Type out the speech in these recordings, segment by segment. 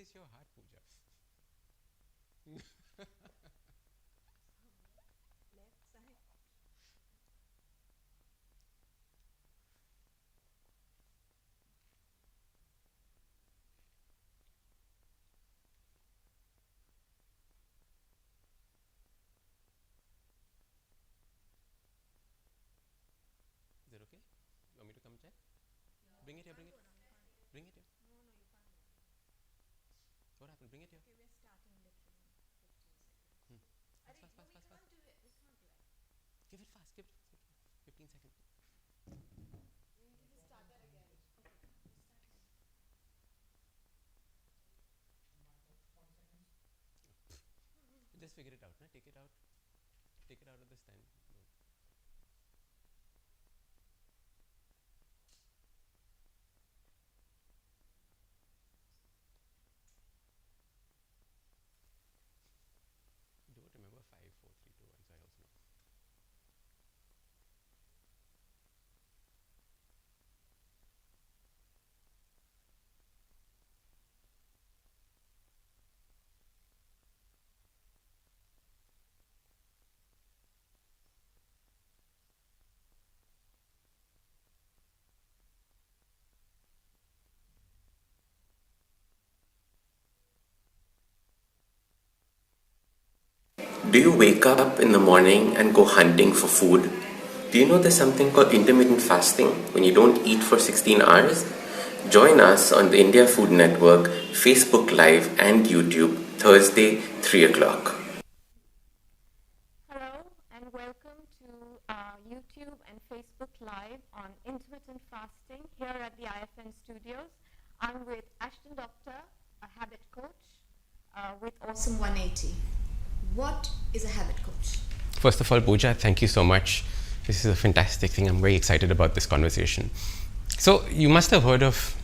is your heart, Pooja? Left side. Is it okay? You want me to come check? Bring it here, bring it. Bring it here. No, you can't. What happened? Bring it here. Okay, we're starting literally in 15 seconds. Fast, fast, fast, fast, fast. Do it. We can't do it. Give it fast, give it fast. 15 seconds. We need to start that again. Okay, we start again. Just figure it out, na? Take it out. Take it out of the stand. Don't remember 5, 4, 3, 2, 1, so I also know. Do you wake up in the morning and go hunting for food? Do you know there's something called intermittent fasting when you don't eat for 16 hours? Join us on the India Food Network, Facebook Live and YouTube, Thursday, 3 o'clock. Hello and welcome to YouTube and Facebook Live on Intermittent Fasting here at the IFN Studios. I'm with Ashdin Doctor, a habit coach with Awesome 180. What is a habit coach? First of all, Pooja, thank you so much. This is a fantastic thing. I'm very excited about this conversation. So you must have heard of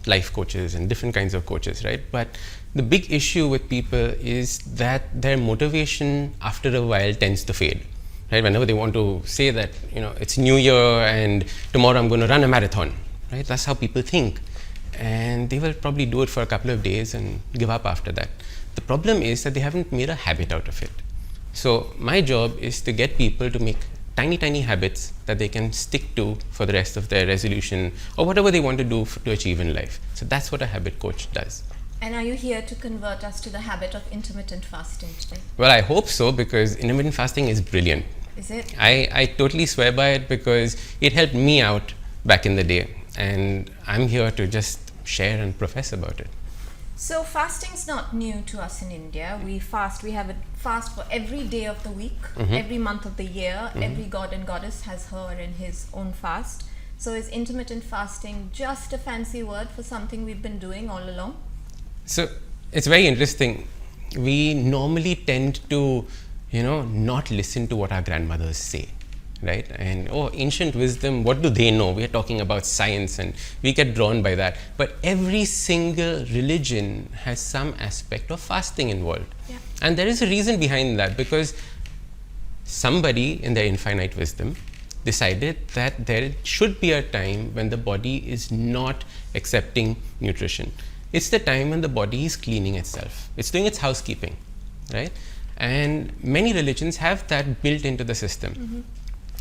life coaches and different kinds of coaches, right? But the big issue with people is that their motivation after a while tends to fade, right? Whenever they want to say that, it's New Year and tomorrow I'm going to run a marathon, right? That's how people think. And they will probably do it for a couple of days and give up after that. The problem is that they haven't made a habit out of it. So my job is to get people to make tiny habits that they can stick to for the rest of their resolution or whatever they want to do to achieve in life. So that's what a habit coach does. And are you here to convert us to the habit of intermittent fasting today? Well, I hope so, because intermittent fasting is brilliant. Is it? I totally swear by it because it helped me out back in the day. And I'm here to just share and profess about it. So fasting's not new to us in India. We fast. We have a fast for every day of the week, every month of the year. Every god and goddess has her and his own fast. So is intermittent fasting just a fancy word for something we've been doing all along? So it's very interesting. We normally tend to, not listen to what our grandmothers say, right? And ancient wisdom, what do they know? We are talking about science and we get drawn by that. But every single religion has some aspect of fasting involved. Yeah. And there is a reason behind that, because somebody in their infinite wisdom decided that there should be a time when the body is not accepting nutrition. It's the time when the body is cleaning itself. It's doing its housekeeping, right? And many religions have that built into the system.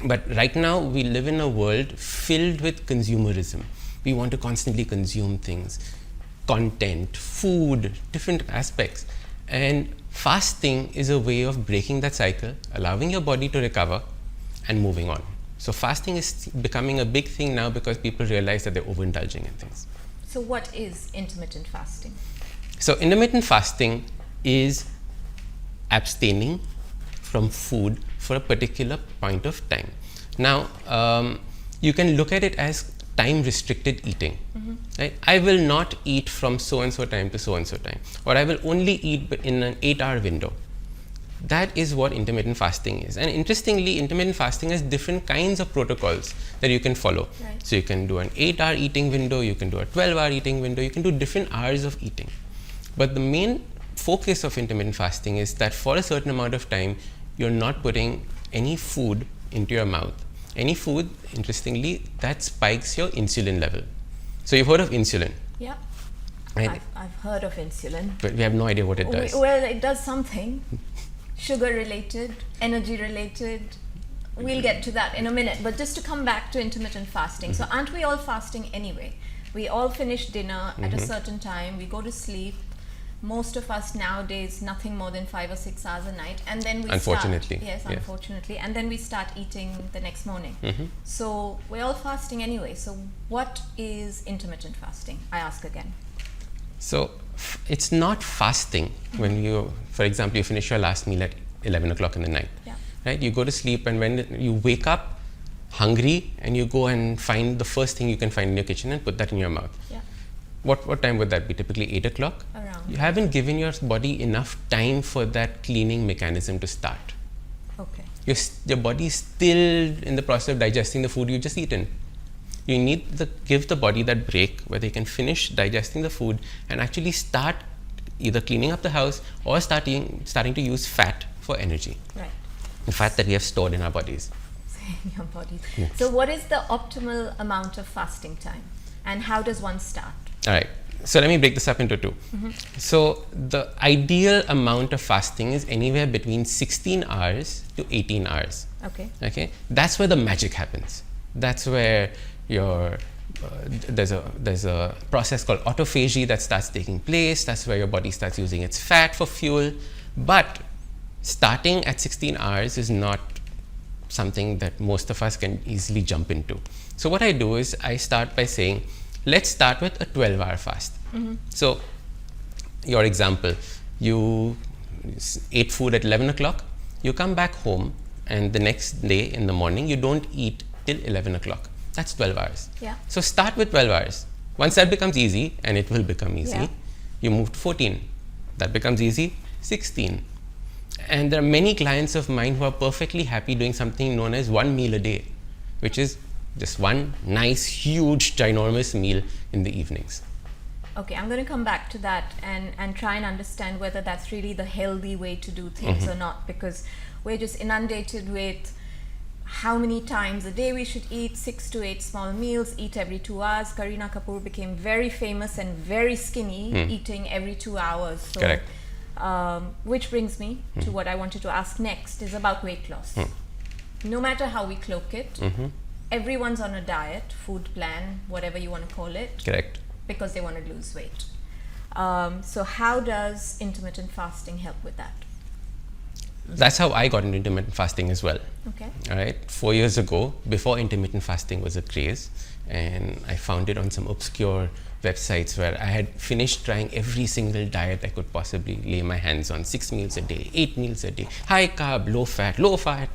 But right now we live in a world filled with consumerism. We want to constantly consume things, content, food, different aspects. And fasting is a way of breaking that cycle, allowing your body to recover and moving on. So fasting is becoming a big thing now because people realize that they're overindulging in things. So what is intermittent fasting? So intermittent fasting is abstaining from food for a particular point of time. Now, you can look at it as time restricted eating. Right? I will not eat from so and so time to so and so time, or I will only eat in an 8-hour window. That is what intermittent fasting is. And interestingly, intermittent fasting has different kinds of protocols that you can follow. Right. So you can do an 8-hour eating window, you can do a 12-hour eating window, you can do different hours of eating. But the main focus of intermittent fasting is that for a certain amount of time, you're not putting any food into your mouth. Any food, interestingly, that spikes your insulin level. So you've heard of insulin. Yeah. Right? I've heard of insulin. But we have no idea what it does. Well, it does something. Sugar related, energy related. We'll get to that in a minute. But just to come back to intermittent fasting. So aren't we all fasting anyway? We all finish dinner at a certain time. We go to sleep. Most of us nowadays, nothing more than 5 or 6 hours a night. And then we Unfortunately. start. Yes, unfortunately. And then we start eating the next morning. So we're all fasting anyway. So what is intermittent fasting? I ask again. So it's not fasting when you, for example, you finish your last meal at 11 o'clock in the night. Yeah. Right? You go to sleep, and when you wake up hungry, and you go and find the first thing you can find in your kitchen and put that in your mouth. Yeah. What time would that be? Typically 8 o'clock? Around. You haven't given your body enough time for that cleaning mechanism to start. Okay. Your body is still in the process of digesting the food you've just eaten. You need to give the body that break where they can finish digesting the food and actually start either cleaning up the house or starting to use fat for energy. Right. The fat that we have stored in our bodies. In your body. So what is the optimal amount of fasting time? And how does one start? All right. So let me break this up into two. So the ideal amount of fasting is anywhere between 16 hours to 18 hours. Okay. Okay. That's where the magic happens. That's where there's a process called autophagy that starts taking place. That's where your body starts using its fat for fuel. But starting at 16 hours is not something that most of us can easily jump into. So what I do is I start by saying, let's start with a 12-hour fast. So your example, you ate food at 11 o'clock, you come back home, and the next day in the morning, you don't eat till 11 o'clock. That's 12 hours. Yeah. So start with 12 hours. Once that becomes easy, and it will become easy, Yeah. you move to 14. That becomes easy, 16. And there are many clients of mine who are perfectly happy doing something known as one meal a day, which is just one nice, huge, ginormous meal in the evenings. Okay, I'm going to come back to that and try and understand whether that's really the healthy way to do things or not, because we're just inundated with how many times a day we should eat, 6 to 8 small meals, eat every 2 hours. Kareena Kapoor became very famous and very skinny, eating every 2 hours. So, Correct. Which brings me to what I wanted to ask next, is about weight loss. No matter how we cloak it, everyone's on a diet, food plan, whatever you want to call it. Correct. Because they want to lose weight. So how does intermittent fasting help with that? That's how I got into intermittent fasting as well. Okay. All right. 4 years ago, before intermittent fasting was a craze, and I found it on some obscure websites where I had finished trying every single diet I could possibly lay my hands on. 6 meals a day, 8 meals a day, high carb, low fat,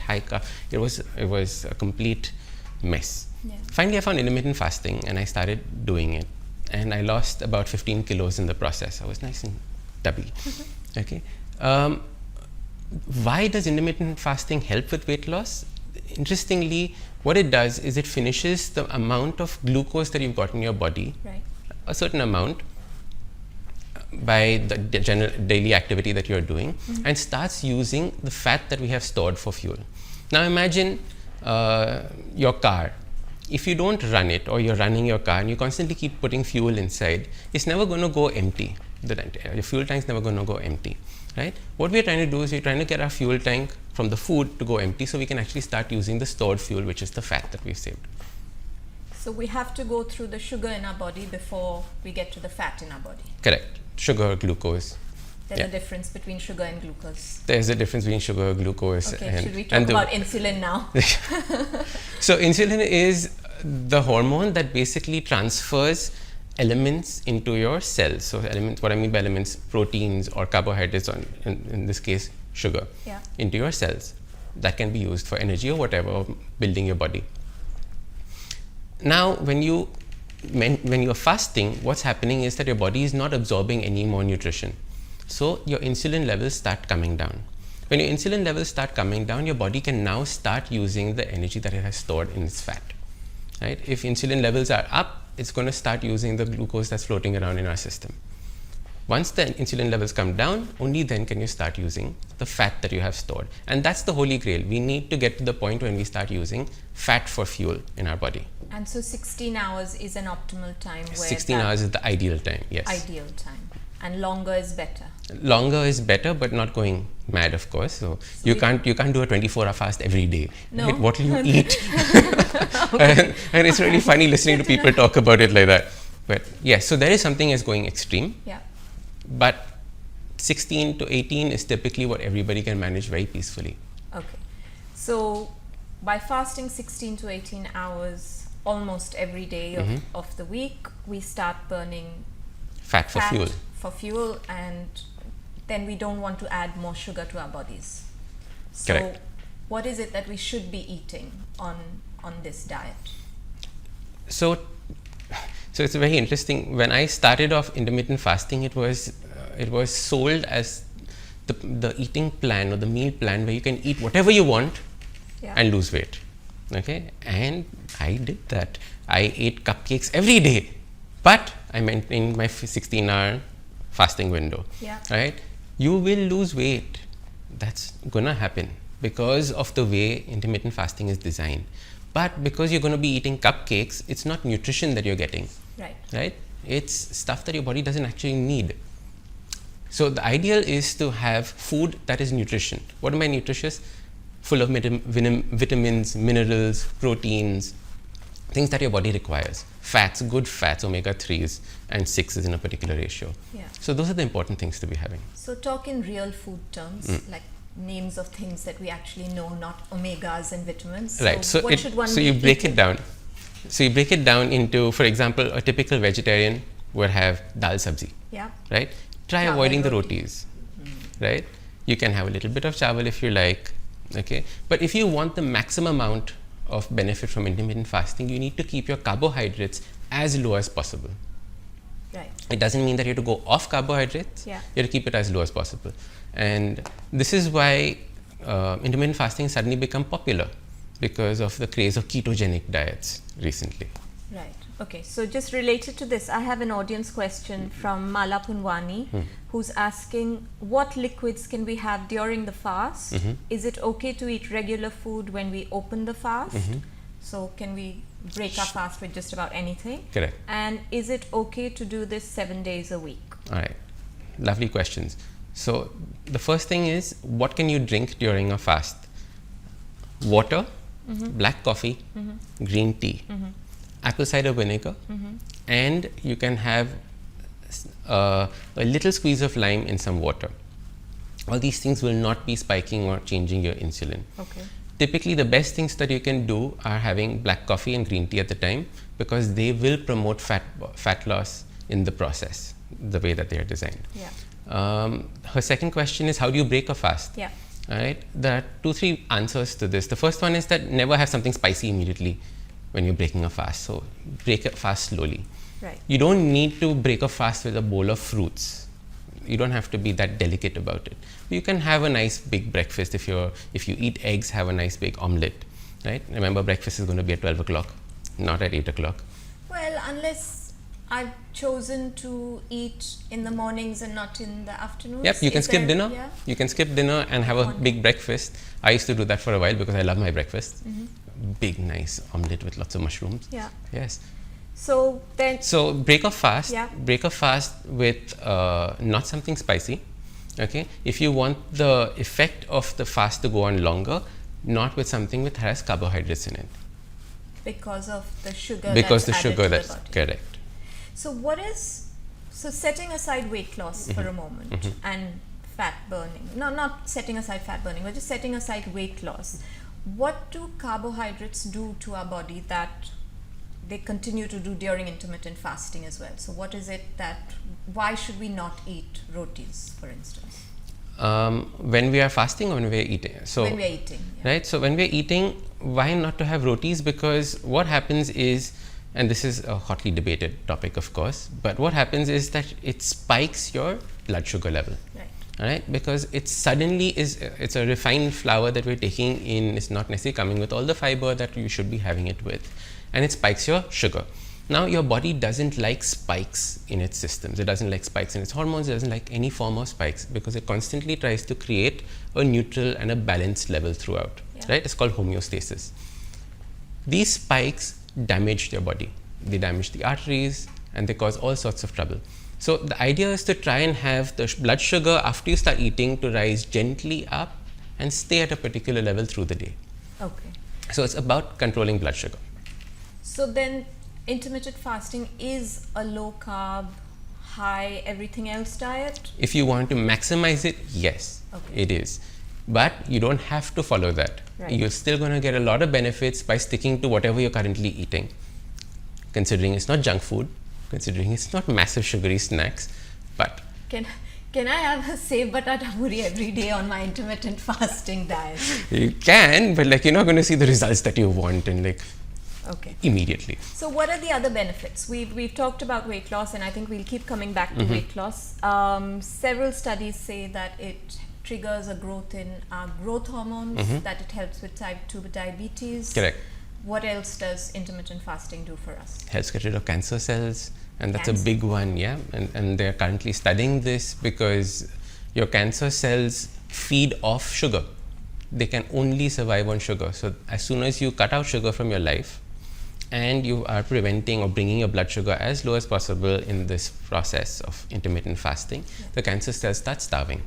high carb. It was a complete mess. Yeah. Finally, I found intermittent fasting and I started doing it. And I lost about 15 kilos in the process. I was nice and tubby. Okay. Why does intermittent fasting help with weight loss? Interestingly, what it does is it finishes the amount of glucose that you've got in your body, Right. a certain amount, by the general daily activity that you're doing, and starts using the fat that we have stored for fuel. Now imagine your car. If you don't run it, or you're running your car and you constantly keep putting fuel inside, it's never going to go empty. Your fuel tank's never going to go empty, right? What we're trying to do is we're trying to get our fuel tank from the food to go empty, so we can actually start using the stored fuel, which is the fat that we've saved. So we have to go through the sugar in our body before we get to the fat in our body. Correct. Sugar, glucose. There's Yeah. a difference between sugar and glucose. There's a difference between sugar, glucose, Okay, should we talk about insulin now? So insulin is the hormone that basically transfers elements into your cells. So elements, what I mean by elements, proteins or carbohydrates, or in this case, sugar, Yeah. into your cells. That can be used for energy or whatever, or building your body. Now, when you're fasting, what's happening is that your body is not absorbing any more nutrition. So your insulin levels start coming down. When your insulin levels start coming down, your body can now start using the energy that it has stored in its fat. Right? If insulin levels are up, it's going to start using the glucose that's floating around in our system. Once the insulin levels come down, only then can you start using the fat that you have stored. And that's the holy grail. We need to get to the point when we start using fat for fuel in our body. And so 16 hours is an optimal time where 16 hours is the ideal time, yes. Ideal time. And longer is better. Longer is better, but not going mad, of course. So you can't do a 24-hour fast every day. No. Right? What will you eat? and it's really funny listening to people talk about it like that. But yes, so there is something as going extreme. Yeah. But 16 to 18 is typically what everybody can manage very peacefully. Okay. So by fasting 16 to 18 hours almost every day of the week, we start burning Fat for fuel. And then we don't want to add more sugar to our bodies. So Correct. what is it that we should be eating on this diet? So it's very interesting. When I started off intermittent fasting, it was sold as the eating plan or the meal plan where you can eat whatever you want and lose weight. Okay, and I did that. I ate cupcakes every day, but I maintained my 16-hour fasting window. Yeah. Right? You will lose weight. That's gonna happen because of the way intermittent fasting is designed. But because you're going to be eating cupcakes, it's not nutrition that you're getting. Right? It's stuff that your body doesn't actually need. So the ideal is to have food that is nutrition. What am I nutritious? Full of vitamins, minerals, proteins, things that your body requires. Fats, good fats, omega-3s and 6s in a particular ratio. Yeah. So those are the important things to be having. So talk in real food terms, like names of things that we actually know, not omegas and vitamins. Right. So what should one so be you break eating? it down. So you break it down into, for example, a typical vegetarian would have dal sabzi. Yeah. Right? Try Chawal avoiding the roti. rotis. Right? You can have a little bit of chawal if you like. Okay? But if you want the maximum amount of benefit from intermittent fasting, you need to keep your carbohydrates as low as possible. Right. It doesn't mean that you have to go off carbohydrates. Yeah. You have to keep it as low as possible. And this is why intermittent fasting suddenly become popular, because of the craze of ketogenic diets recently. Right. Okay. So just related to this, I have an audience question from Mala Punwani, who's asking, what liquids can we have during the fast? Is it okay to eat regular food when we open the fast? So can we break our fast with just about anything? Correct. And is it okay to do this 7 days a week? All right. Lovely questions. So the first thing is, what can you drink during a fast? Water, black coffee, green tea, apple cider vinegar, and you can have a little squeeze of lime in some water. All these things will not be spiking or changing your insulin. Okay. Typically, the best things that you can do are having black coffee and green tea at the time, because they will promote fat loss in the process, the way that they are designed. Yeah. Her second question is, how do you break a fast? Yeah. All right. There are 2-3 answers to this. The first one is that never have something spicy immediately when you're breaking a fast. So break a fast slowly. Right. You don't need to break a fast with a bowl of fruits. You don't have to be that delicate about it. You can have a nice big breakfast. If you eat eggs, have a nice big omelette. Right. Remember, breakfast is going to be at 12 o'clock, not at 8 o'clock. Well, unless I've chosen to eat in the mornings and not in the afternoons. Yep, you can skip dinner. Yeah? You can skip dinner and have a big breakfast. I used to do that for a while because I love my breakfast. Big, nice omelette with lots of mushrooms. Yeah. Yes. So then. So break a fast. Yeah. Break a fast with not something spicy. Okay. If you want the effect of the fast to go on longer, not with something that has carbohydrates in it. Because of the sugar. Because that's the sugar, added to that's the body. correct. So setting aside weight loss for a moment and fat burning. No, not setting aside fat burning, but just setting aside weight loss. What do carbohydrates do to our body that they continue to do during intermittent fasting as well? So what is it why should we not eat rotis, for instance? When we are fasting or when we are eating? So when we are eating. Yeah. Right. So when we are eating, why not to have rotis? Because what happens is, and this is a hotly debated topic, of course, but what happens is that it spikes your blood sugar level. Right. All right, because it's a refined flour that we're taking in. It's not necessarily coming with all the fiber that you should be having it with, and it spikes your sugar. Now your body doesn't like spikes in its systems. It doesn't like spikes in its hormones. It doesn't like any form of spikes because it constantly tries to create a neutral and a balanced level throughout, right? It's called homeostasis. These spikes damage your body. They damage the arteries and they cause all sorts of trouble. So the idea is to try and have the blood sugar after you start eating to rise gently up and stay at a particular level through the day. Okay. So it's about controlling blood sugar. So then intermittent fasting is a low carb, high everything else diet? If you want to maximize it, yes, it is. But you don't have to follow that. Right. You're still going to get a lot of benefits by sticking to whatever you're currently eating. Considering it's not junk food, considering it's not massive sugary snacks, but Can I have a sev batata puri every day on my intermittent fasting diet? you can, but like you're not going to see the results that you want and like immediately. So what are the other benefits? We've talked about weight loss, and I think we'll keep coming back to weight loss. Several studies say that it triggers a growth in our growth hormones, that it helps with type 2 diabetes. Correct. What else does intermittent fasting do for us? Helps get rid of cancer cells, and that's a big one, and they're currently studying this because your cancer cells feed off sugar. They can only survive on sugar. So as soon as you cut out sugar from your life and you are preventing or bringing your blood sugar as low as possible in this process of intermittent fasting, the cancer cells start starving.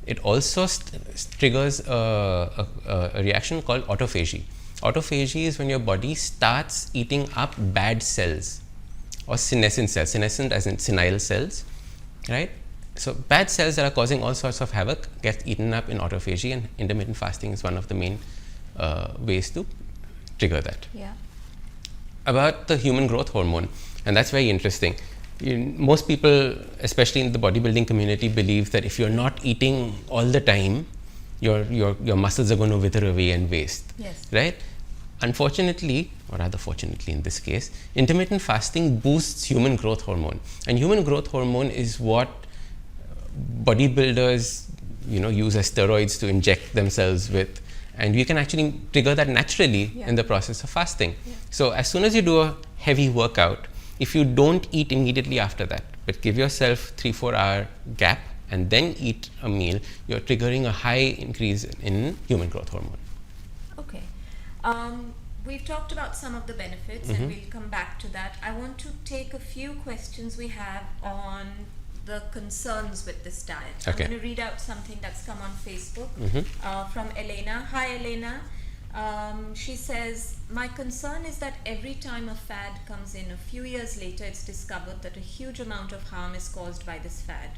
It also triggers a reaction called autophagy. Autophagy is when your body starts eating up bad cells or senescent cells, senescent as in senile cells, right? So bad cells that are causing all sorts of havoc get eaten up in autophagy, and intermittent fasting is one of the main ways to trigger that. Yeah. About the human growth hormone, and that's very interesting. Most people, especially in the bodybuilding community, believe that if you're not eating all the time, your muscles are going to wither away and waste, right? Unfortunately, or rather fortunately in this case, intermittent fasting boosts human growth hormone, and human growth hormone is what bodybuilders use as steroids to inject themselves with, and you can actually trigger that naturally in the process of fasting. So as soon as you do a heavy workout, if you don't eat immediately after that, but give yourself 3-4 hour gap and then eat a meal, you're triggering a high increase in human growth hormone. Okay. We've talked about some of the benefits, and we'll come back to that. I want to take a few questions we have on the concerns with this diet. Okay. I'm going to read out something that's come on Facebook from Elena. Hi, Elena. She says, my concern is that every time a fad comes in, a few years later, it's discovered that a huge amount of harm is caused by this fad.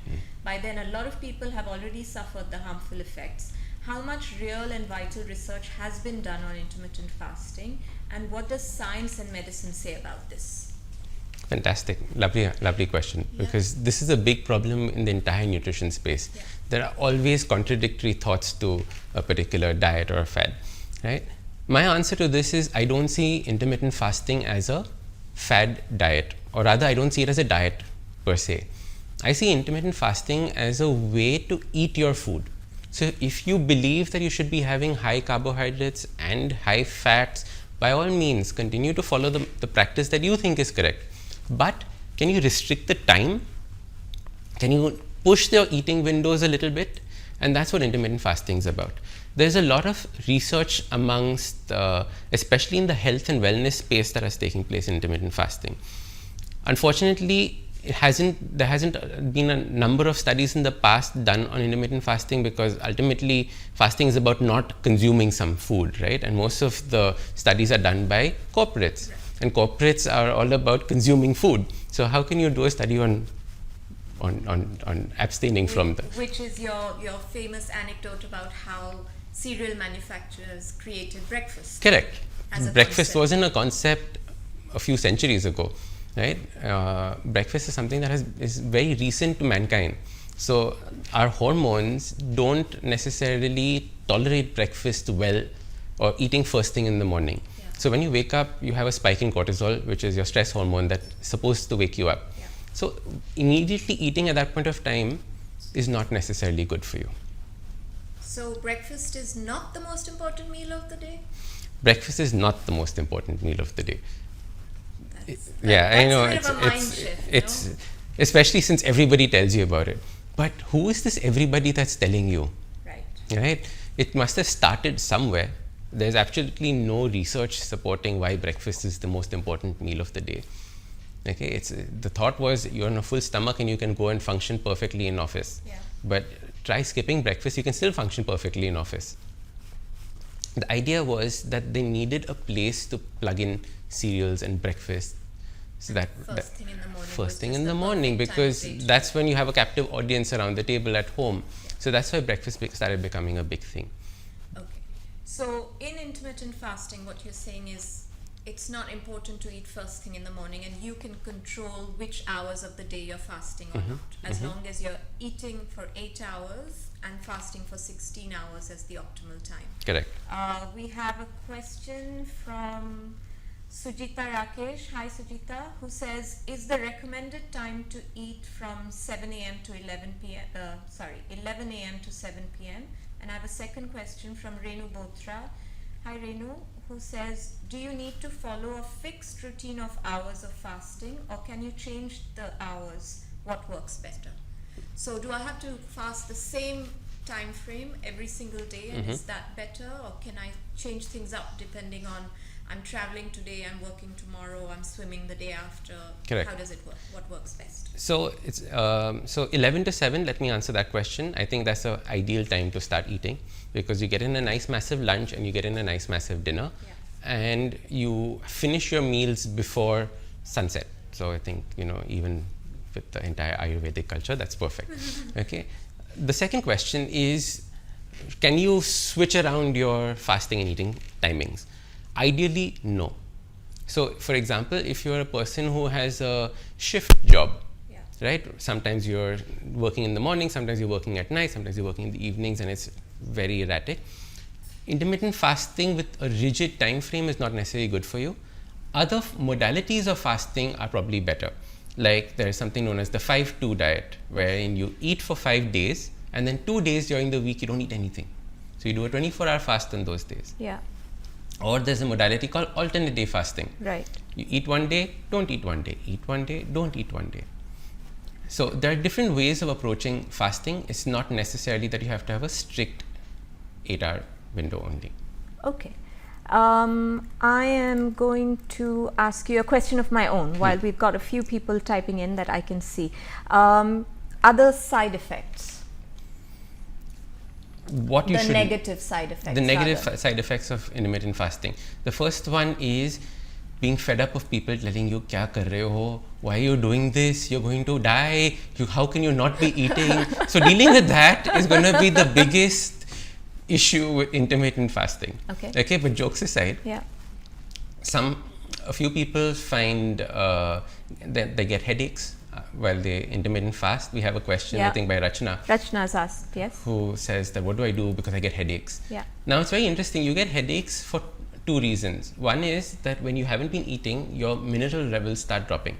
By then, a lot of people have already suffered the harmful effects. How much real and vital research has been done on intermittent fasting, and what does science and medicine say about this? Fantastic. Lovely question, because this is a big problem in the entire nutrition space. There are always contradictory thoughts to a particular diet or a fad, right? My answer to this is I don't see intermittent fasting as a fad diet, or rather I don't see it as a diet per se. I see intermittent fasting as a way to eat your food. So if you believe that you should be having high carbohydrates and high fats, by all means continue to follow the practice that you think is correct. But can you restrict the time? Can you push your eating windows a little bit? And that's what intermittent fasting is about. There's a lot of research amongst, especially in the health and wellness space, that is taking place in intermittent fasting. Unfortunately, there hasn't been a number of studies in the past done on intermittent fasting, because ultimately fasting is about not consuming some food, right? And most of the studies are done by corporates, and corporates are all about consuming food. So how can you do a study on abstaining from the... Which is your famous anecdote about how cereal manufacturers created breakfast. Correct. Breakfast wasn't a concept a few centuries ago, right? Breakfast is something that is very recent to mankind. So our hormones don't necessarily tolerate breakfast well, or eating first thing in the morning. So when you wake up, you have a spike in cortisol, which is your stress hormone that's supposed to wake you up. So immediately eating at that point of time is not necessarily good for you. So breakfast is not the most important meal of the day? Breakfast is not the most important meal of the day. Yeah, I know. That's a bit of a mind shift, It's especially since everybody tells you about it. But who is this everybody that's telling you? Right. Right? It must have started somewhere. There's absolutely no research supporting why breakfast is the most important meal of the day. Okay, the thought was you're on a full stomach and you can go and function perfectly in office. Yeah. But try skipping breakfast, you can still function perfectly in office. The idea was that they needed a place to plug in cereals and breakfast. So that First thing in the morning. first was thing just in the perfect morning, time because of day to that's when you have a captive audience around the table at home. Yeah. So that's why breakfast started becoming a big thing. Okay. So in intermittent fasting, what you're saying is it's not important to eat first thing in the morning, and you can control which hours of the day you're fasting or not, as long as you're eating for 8 hours and fasting for 16 hours as the optimal time. Correct. We have a question from Sujita Rakesh. Hi Sujita, who says, is the recommended time to eat from 7 a.m. to 11 p.m. 11 a.m. to 7 p.m. And I have a second question from Renu Botra. Hi Renu, who says, do you need to follow a fixed routine of hours of fasting, or can you change the hours? What works better? So do I have to fast the same time frame every single day, and is that better, or can I change things up depending on I'm traveling today, I'm working tomorrow, I'm swimming the day after? Correct. How does it work? What works best? So it's so 11 to 7. Let me answer that question. I think that's an ideal time to start eating, because you get in a nice massive lunch and you get in a nice massive dinner, and you finish your meals before sunset. So I think, even with the entire Ayurvedic culture, that's perfect. Okay. The second question is, can you switch around your fasting and eating timings? Ideally, no. So, for example, if you're a person who has a shift job, right? Sometimes you're working in the morning, sometimes you're working at night, sometimes you're working in the evenings, and it's very erratic. Intermittent fasting with a rigid time frame is not necessarily good for you. Other modalities of fasting are probably better. Like there is something known as the 5-2 diet, wherein you eat for 5 days and then 2 days during the week you don't eat anything. So you do a 24-hour fast on those days. Yeah. Or there's a modality called alternate day fasting. Right. You eat one day, don't eat one day. Eat one day, don't eat one day. So there are different ways of approaching fasting. It's not necessarily that you have to have a strict 8-hour window only. Okay. I am going to ask you a question of my own while we've got a few people typing in that I can see. Other side effects? What you the should negative side effects. The negative side effects of intermittent fasting. The first one is being fed up of people telling you, "Kya kar rahe ho? Why are you doing this? You're going to die. How can you not be eating?" So dealing with that is going to be the biggest issue with intermittent fasting. Okay, but jokes aside, a few people find that they get headaches while they intermittent fast. We have a question, I think, by Rachna. Rachna's asked, yes. Who says that, what do I do because I get headaches? Yeah. Now it's very interesting. You get headaches for 2 reasons. One is that when you haven't been eating, your mineral levels start dropping.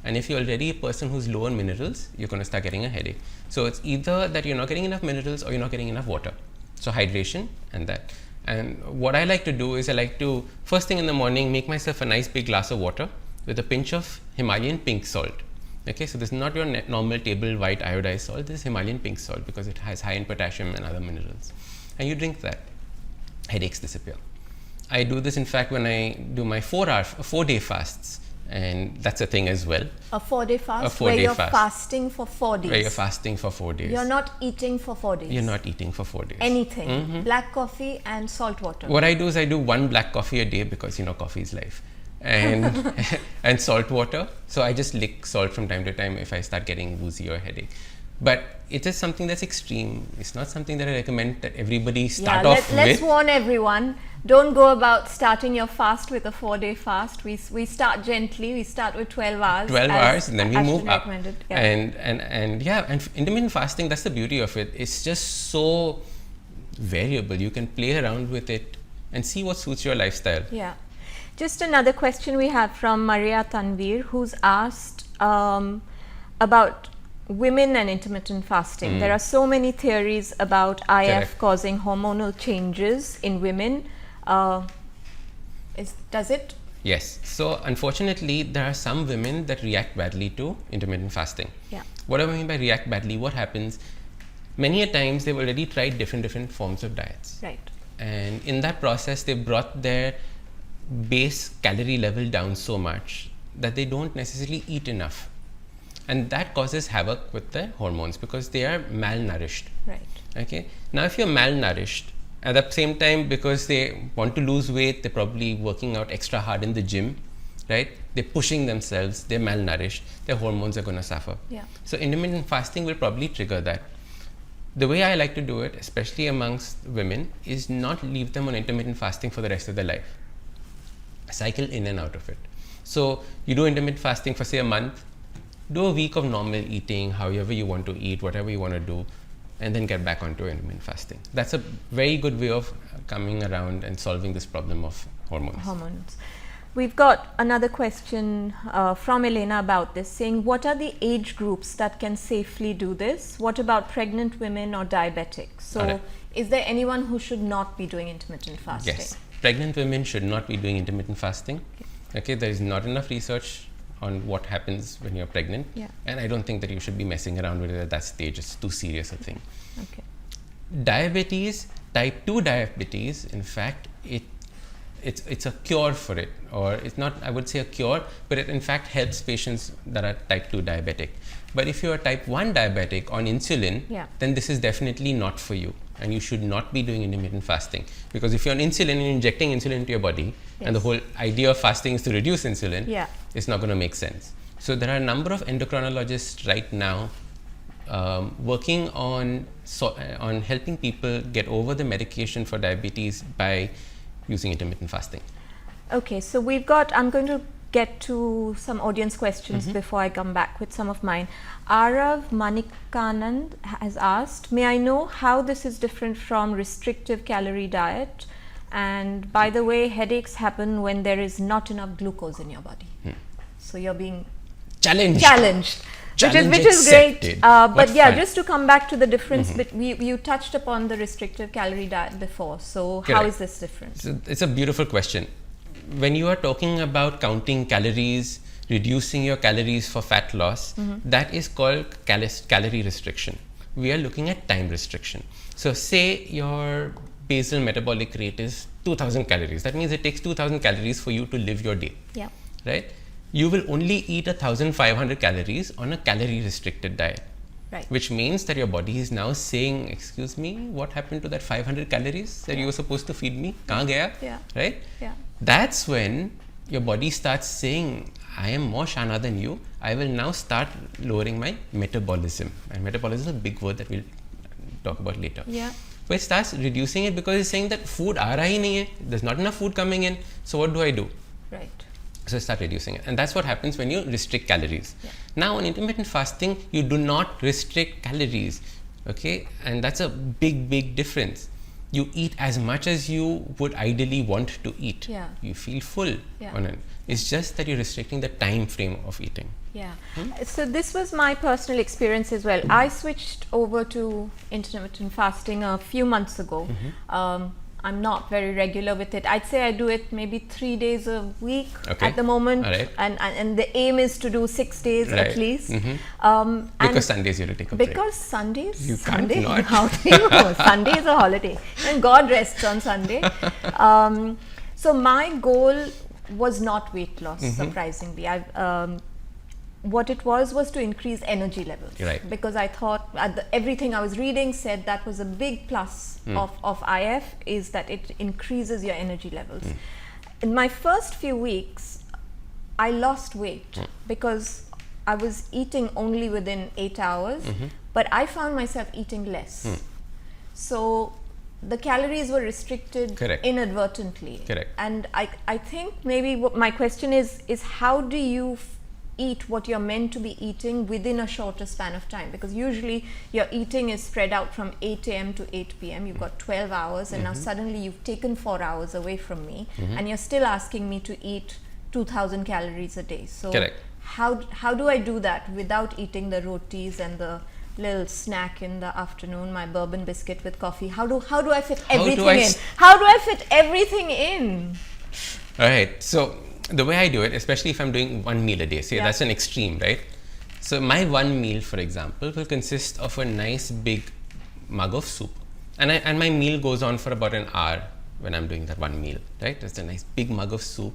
And if you're already a person who's low on minerals, you're going to start getting a headache. So it's either that you're not getting enough minerals or you're not getting enough water. So hydration and that. And what I like to do is I like to, first thing in the morning, make myself a nice big glass of water with a pinch of Himalayan pink salt. Okay, so this is not your normal table white iodized salt. This is Himalayan pink salt because it has high in potassium and other minerals. And you drink that, headaches disappear. I do this, in fact, when I do my 4-day fasts. And that's a thing as well. A 4-day fast? A 4-day where you're fast. fasting for 4 days? Where you're fasting for 4 days. You're not eating for 4 days? You're not eating for 4 days. Anything? Black coffee and salt water? What I do is I do 1 black coffee a day because, coffee is life. And and salt water. So I just lick salt from time to time if I start getting woozy or headache. But it is something that's extreme. It's not something that I recommend that everybody start off with. Let's warn everyone. Don't go about starting your fast with a 4-day fast. We start gently. We start with 12 hours. 12 hours, and then we move up. Yeah. And intermittent fasting, that's the beauty of it. It's just so variable. You can play around with it and see what suits your lifestyle. Yeah. Just another question we have from Maria Tanvir, who's asked about women and intermittent fasting. There are so many theories about IF causing hormonal changes in women. Does it? Yes. So unfortunately, there are some women that react badly to intermittent fasting. Yeah. What do I mean by react badly? What happens? Many a times they've already tried different forms of diets. Right. And in that process, they brought their base calorie level down so much that they don't necessarily eat enough. And that causes havoc with their hormones because they are malnourished. Right. Okay. Now, if you're malnourished, at the same time, because they want to lose weight, they're probably working out extra hard in the gym, right? They're pushing themselves, they're malnourished, their hormones are going to suffer. Yeah. So intermittent fasting will probably trigger that. The way I like to do it, especially amongst women, is not leave them on intermittent fasting for the rest of their life. Cycle in and out of it. So you do intermittent fasting for say a month, do a week of normal eating, however you want to eat, whatever you want to do, and then get back onto intermittent fasting. That's a very good way of coming around and solving this problem of hormones. We've got another question from Elena about this, saying, what are the age groups that can safely do this? What about pregnant women or diabetics? So is there anyone who should not be doing intermittent fasting? Yes. Pregnant women should not be doing intermittent fasting. Okay, there is not enough research on what happens when you're pregnant. Yeah. And I don't think that you should be messing around with it at that stage. It's too serious a thing. Okay. Diabetes, type 2 diabetes, in fact, it's a cure for it, or it's not, I would say, a cure, but it in fact helps patients that are type 2 diabetic. But if you're a type 1 diabetic on insulin, then this is definitely not for you, and you should not be doing intermittent fasting, because if you're on insulin and injecting insulin into your body, and the whole idea of fasting is to reduce insulin, it's not going to make sense. So there are a number of endocrinologists right now working on helping people get over the medication for diabetes by using intermittent fasting. Okay, so I'm going to get to some audience questions before I come back with some of mine. Arav Manikanand has asked, may I know how this is different from restrictive calorie diet? And by the way, headaches happen when there is not enough glucose in your body. So you're being challenged. Which is great. But yeah, just to come back to the difference, you touched upon the restrictive calorie diet before. So how is this different? So it's a beautiful question. When you are talking about counting calories, reducing your calories for fat loss, that is called calorie restriction. We are looking at time restriction. So say your basal metabolic rate is 2000 calories. That means it takes 2000 calories for you to live your day. Yeah. Right? You will only eat 1500 calories on a calorie restricted diet. Right. Which means that your body is now saying, excuse me, what happened to that 500 calories that you were supposed to feed me? Kahan gaya? Right? Yeah. That's when your body starts saying, I am more shana than you. I will now start lowering my metabolism. And metabolism is a big word that we'll talk about later. Yeah. But it starts reducing it because it's saying that food aa raha hi nahi hai. There's not enough food coming in. So what do I do? Right. So start reducing it. And that's what happens when you restrict calories. Now on intermittent fasting, you do not restrict calories. Okay? And that's a big difference. You eat as much as you would ideally want to eat. Yeah. You feel full on it. It's just that you're restricting the time frame of eating. Yeah. So this was my personal experience as well. I switched over to intermittent fasting a few months ago. I'm not very regular with it. I'd say I do it maybe 3 days a week at the moment. And the aim is to do 6 days at least. Because Sundays you have to take a break. Because Sundays, you can't not. Sunday is a holiday. And God rests on Sunday. So my goal was not weight loss, surprisingly. What it was to increase energy levels. Because I thought everything I was reading said that was a big plus of IF, is that it increases your energy levels. In my first few weeks, I lost weight because I was eating only within 8 hours, but I found myself eating less. So the calories were restricted inadvertently. And I think maybe what my question is how do you eat what you're meant to be eating within a shorter span of time? Because usually your eating is spread out from 8 a.m. to 8 p.m. You've got 12 hours and now suddenly you've taken 4 hours away from me and you're still asking me to eat 2000 calories a day. So how do I do that without eating the rotis and the little snack in the afternoon, my bourbon biscuit with coffee? How do I fit everything in? How do I fit everything in? All right. So the way I do it, especially if I'm doing one meal a day, say that's an extreme, right? So my one meal, for example, will consist of a nice big mug of soup. And my meal goes on for about an hour when I'm doing that one meal, right? It's a nice big mug of soup,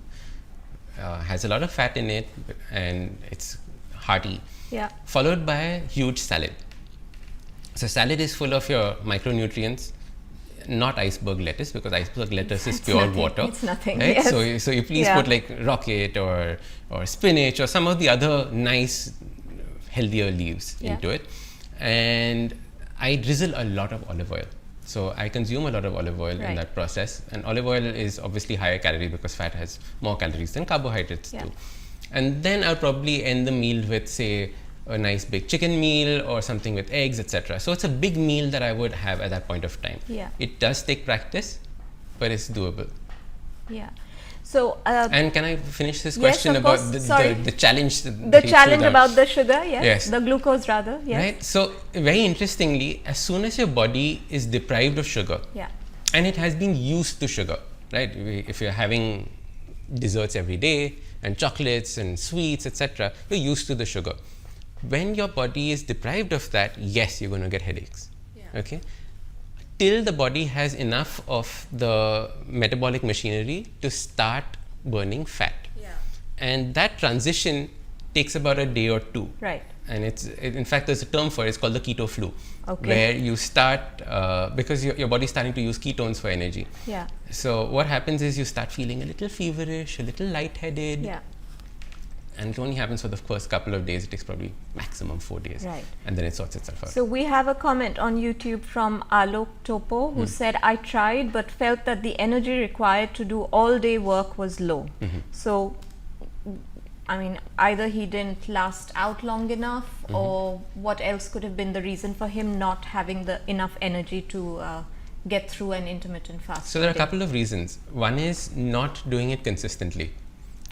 has a lot of fat in it, and it's hearty. Yeah. Followed by a huge salad. So salad is full of your micronutrients, not iceberg lettuce, because iceberg lettuce is pure nothing. water. It's nothing. Right? Yes. So you please put like rocket or spinach or some of the other nice, healthier leaves into it. And I drizzle a lot of olive oil. So I consume a lot of olive oil in that process. And olive oil is obviously higher calorie because fat has more calories than carbohydrates do. And then I'll probably end the meal with, say, a nice big chicken meal or something with eggs, etc. So it's a big meal that I would have at that point of time. Yeah. It does take practice, but it's doable. Yeah. So and can I finish this question of about course. the challenge? The challenge about the sugar, yes. The glucose rather, yes. Right. So very interestingly, as soon as your body is deprived of sugar, and it has been used to sugar, right? If you're having desserts every day and chocolates and sweets, etc., you're used to the sugar. When your body is deprived of that, yes, you're going to get headaches. Okay. Till the body has enough of the metabolic machinery to start burning fat. And that transition takes about a day or two. Right. And in fact, there's a term for it, it's called the keto flu, where you start, because your body's starting to use ketones for energy. Yeah. So what happens is you start feeling a little feverish, a little lightheaded. Yeah. And it only happens for the first couple of days. It takes probably maximum 4 days. Right. And then it sorts itself out. So we have a comment on YouTube from Alok Topo who said, I tried but felt that the energy required to do all day work was low. So, I mean, either he didn't last out long enough or what else could have been the reason for him not having the enough energy to get through an intermittent fast. So there are a couple of reasons. One is not doing it consistently.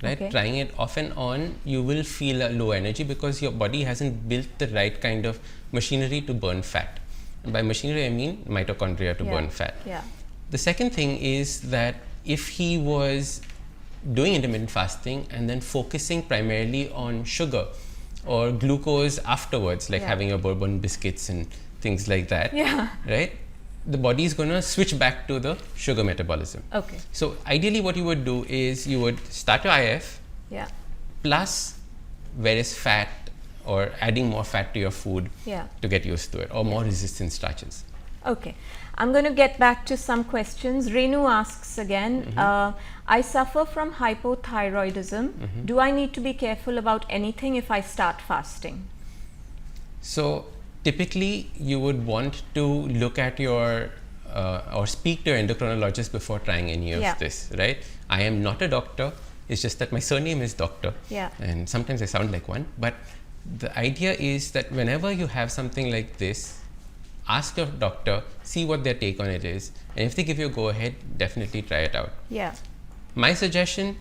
Right, trying it off and on, you will feel a low energy because your body hasn't built the right kind of machinery to burn fat. And by machinery, I mean mitochondria to burn fat. The second thing is that if he was doing intermittent fasting and then focusing primarily on sugar or glucose afterwards, like having your bourbon biscuits and things like that, right? The body is going to switch back to the sugar metabolism. Okay. So ideally what you would do is you would start your IF plus various fat or adding more fat to your food to get used to it, or more resistant starches. Okay. I'm going to get back to some questions. Renu asks again, I suffer from hypothyroidism. Do I need to be careful about anything if I start fasting? So typically, you would want to look at your or speak to your endocrinologist before trying any of this, right? I am not a doctor. It's just that my surname is Doctor, and sometimes I sound like one. But the idea is that whenever you have something like this, ask your doctor, see what their take on it is, and if they give you a go ahead, definitely try it out. My suggestion: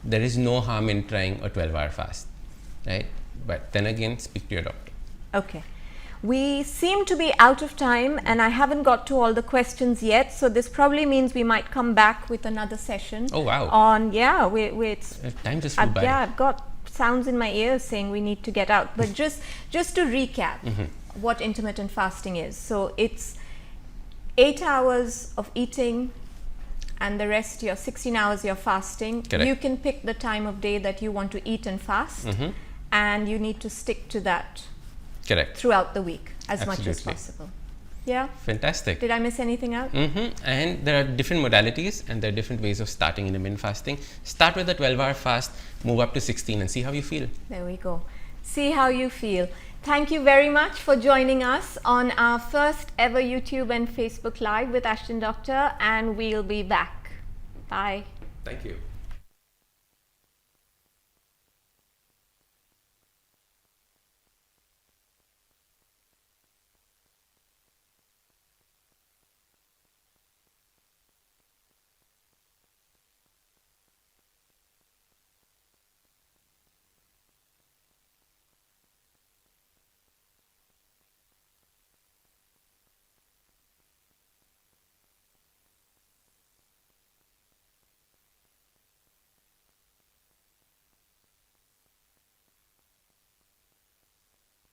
there is no harm in trying a 12-hour fast, right? But then again, speak to your doctor. Okay. We seem to be out of time and I haven't got to all the questions yet, so this probably means we might come back with another session. Oh wow. On time just flew by. Yeah, I've got sounds in my ears saying we need to get out. But just to recap what intermittent fasting is. So it's 8 hours of eating and the rest, your 16 hours you're fasting. Correct. You can pick the time of day that you want to eat and fast, and you need to stick to that. Correct. Throughout the week as much as possible. Yeah. Fantastic. Did I miss anything out? And there are different modalities and there are different ways of starting intermittent fasting. Start with a 12-hour fast, move up to 16 and see how you feel. There we go. See how you feel. Thank you very much for joining us on our first ever YouTube and Facebook Live with Ashdin Doctor, and we'll be back. Bye. Thank you.